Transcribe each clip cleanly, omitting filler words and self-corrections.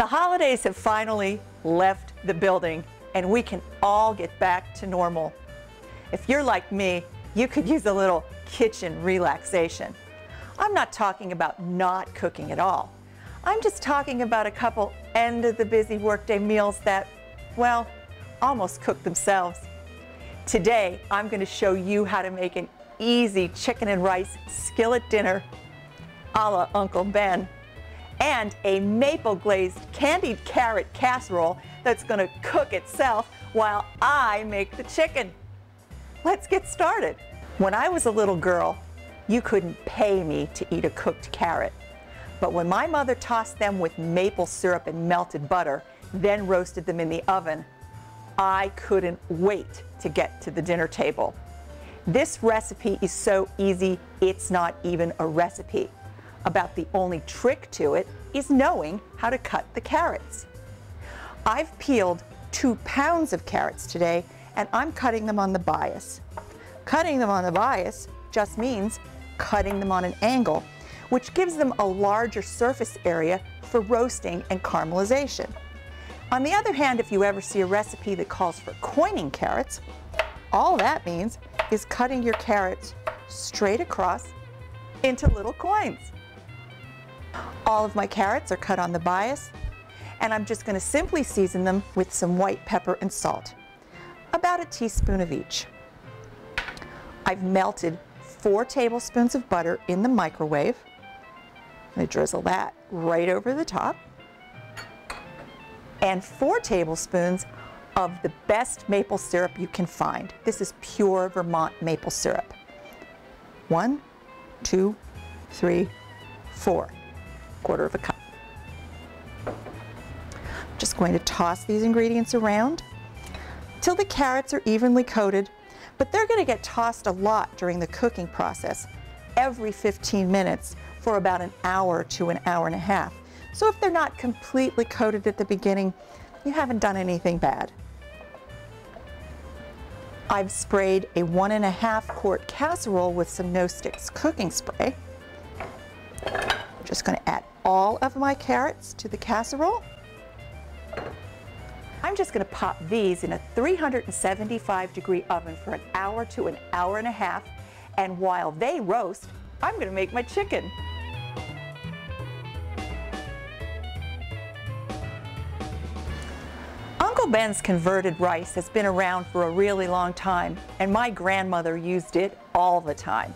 The holidays have finally left the building and we can all get back to normal. If you're like me, you could use a little kitchen relaxation. I'm not talking about not cooking at all. I'm just talking about a couple end of the busy workday meals that, well, almost cook themselves. Today, I'm going to show you how to make an easy chicken and rice skillet dinner a la Uncle Ben, and a maple-glazed candied carrot casserole that's going to cook itself while I make the chicken. Let's get started. When I was a little girl, you couldn't pay me to eat a cooked carrot. But when my mother tossed them with maple syrup and melted butter, then roasted them in the oven, I couldn't wait to get to the dinner table. This recipe is so easy, it's not even a recipe. About the only trick to it is knowing how to cut the carrots. I've peeled 2 pounds of carrots today, and I'm cutting them on the bias. Cutting them on the bias just means cutting them on an angle, which gives them a larger surface area for roasting and caramelization. On the other hand, if you ever see a recipe that calls for coining carrots, all that means is cutting your carrots straight across into little coins. All of my carrots are cut on the bias, and I'm just going to simply season them with some white pepper and salt, about a teaspoon of each. I've melted 4 tablespoons of butter in the microwave. I'm going to drizzle that right over the top, and 4 tablespoons of the best maple syrup you can find. This is pure Vermont maple syrup. 1, 2, 3, 4. Quarter of a cup. Just going to toss these ingredients around till the carrots are evenly coated, but they're going to get tossed a lot during the cooking process, every 15 minutes for about an hour to an hour and a half. So if they're not completely coated at the beginning, you haven't done anything bad. I've sprayed a 1.5 quart casserole with some No Sticks cooking spray. I'm just going to add all of my carrots to the casserole. I'm just going to pop these in a 375-degree oven for an hour to an hour and a half, and while they roast, I'm going to make my chicken. Uncle Ben's converted rice has been around for a really long time, and my grandmother used it all the time.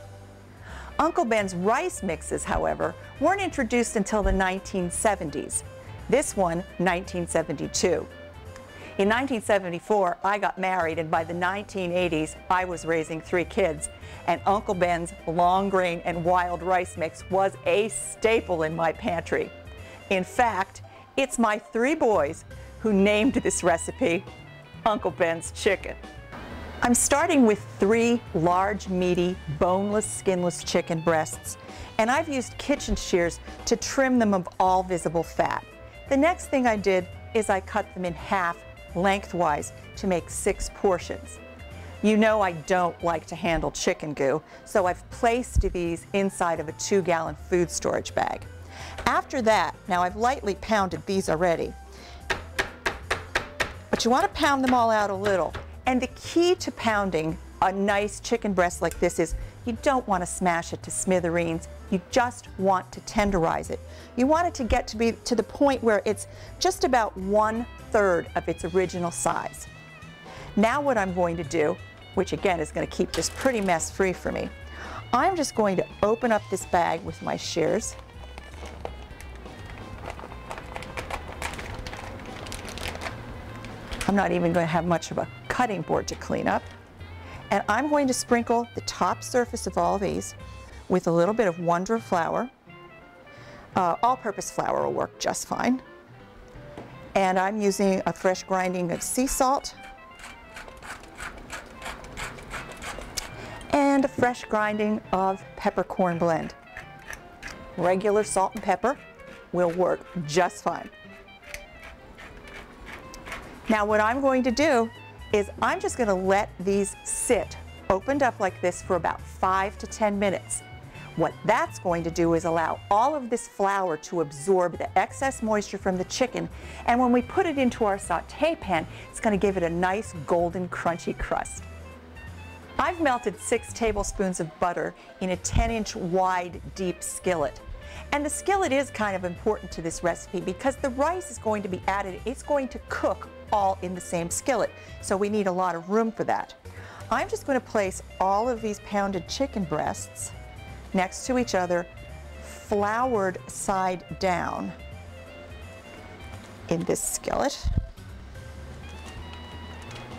Uncle Ben's rice mixes, however, weren't introduced until the 1970s. This one, 1972. In 1974, I got married, and by the 1980s, I was raising 3 kids, and Uncle Ben's long grain and wild rice mix was a staple in my pantry. In fact, it's my 3 boys who named this recipe Uncle Ben's Chicken. I'm starting with 3 large, meaty, boneless, skinless chicken breasts, and I've used kitchen shears to trim them of all visible fat. The next thing I did is I cut them in half lengthwise to make 6 portions. You know I don't like to handle chicken goo, so I've placed these inside of a 2-gallon food storage bag. After that, now I've lightly pounded these already, but you want to pound them all out a little. And the key to pounding a nice chicken breast like this is you don't want to smash it to smithereens. You just want to tenderize it. You want it to get to be to the point where it's just about 1/3 of its original size. Now what I'm going to do, which again is going to keep this pretty mess free for me, I'm just going to open up this bag with my shears. I'm not even going to have much of a cutting board to clean up. And I'm going to sprinkle the top surface of all these with a little bit of Wonder flour. All-purpose flour will work just fine. And I'm using a fresh grinding of sea salt and a fresh grinding of peppercorn blend. Regular salt and pepper will work just fine. Now what I'm going to do is I'm just going to let these sit opened up like this for about 5 to 10 minutes. What that's going to do is allow all of this flour to absorb the excess moisture from the chicken, and when we put it into our saute pan, it's going to give it a nice golden crunchy crust. I've melted 6 tablespoons of butter in a 10-inch wide deep skillet. And the skillet is kind of important to this recipe because the rice is going to be added, it's going to cook all in the same skillet, so we need a lot of room for that. I'm just going to place all of these pounded chicken breasts next to each other, floured side down in this skillet.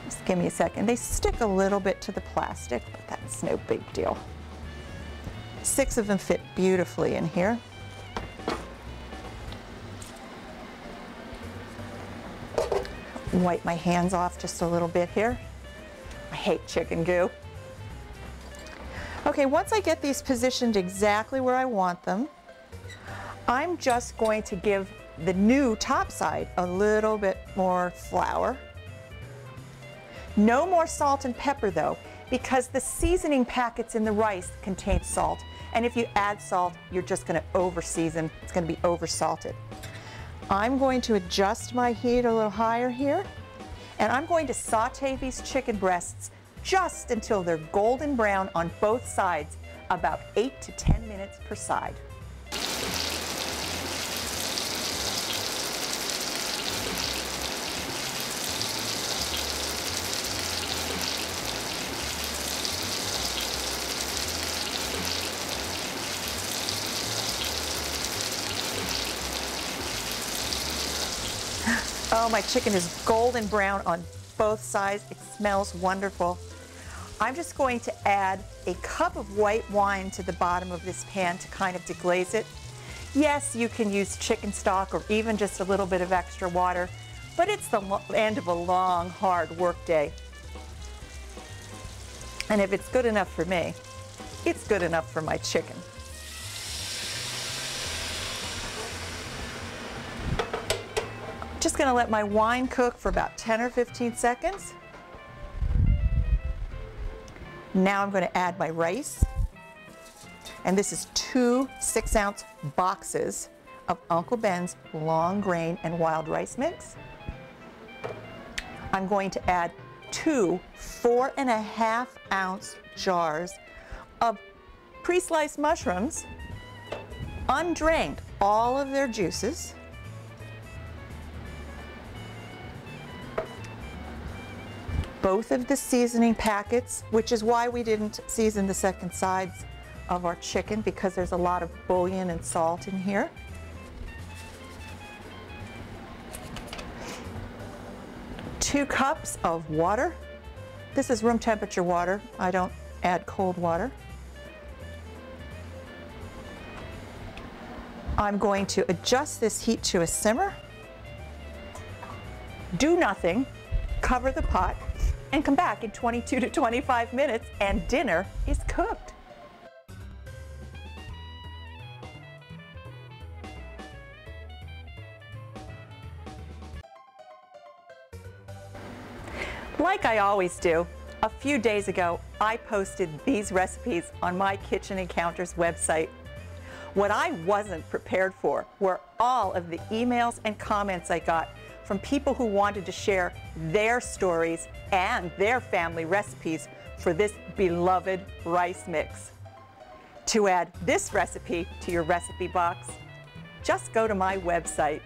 Just give me a second. They stick a little bit to the plastic, but that's no big deal. 6 of them fit beautifully in here. Wipe my hands off just a little bit here. I hate chicken goo. Okay, once I get these positioned exactly where I want them, I'm just going to give the new top side a little bit more flour. No more salt and pepper though, because the seasoning packets in the rice contain salt, and if you add salt, you're just going to over-season. It's going to be over-salted. I'm going to adjust my heat a little higher here, and I'm going to saute these chicken breasts just until they're golden brown on both sides, about 8 to 10 minutes per side. Oh, my chicken is golden brown on both sides. It smells wonderful. I'm just going to add a cup of white wine to the bottom of this pan to kind of deglaze it. Yes, you can use chicken stock or even just a little bit of extra water, but it's the end of a long, hard work day. And if it's good enough for me, it's good enough for my chicken. Just going to let my wine cook for about 10 or 15 seconds. Now I'm going to add my rice. And this is 2 6-ounce boxes of Uncle Ben's long grain and wild rice mix. I'm going to add 2 4.5-ounce jars of pre-sliced mushrooms, undrained, all of their juices. Both of the seasoning packets, which is why we didn't season the second sides of our chicken, because there's a lot of bouillon and salt in here. Two cups of water. This is room temperature water. I don't add cold water. I'm going to adjust this heat to a simmer. Do nothing, cover the pot, and come back in 22 to 25 minutes and dinner is cooked. Like I always do, a few days ago I posted these recipes on my Kitchen Encounters website. What I wasn't prepared for were all of the emails and comments I got from people who wanted to share their stories and their family recipes for this beloved rice mix. To add this recipe to your recipe box, just go to my website.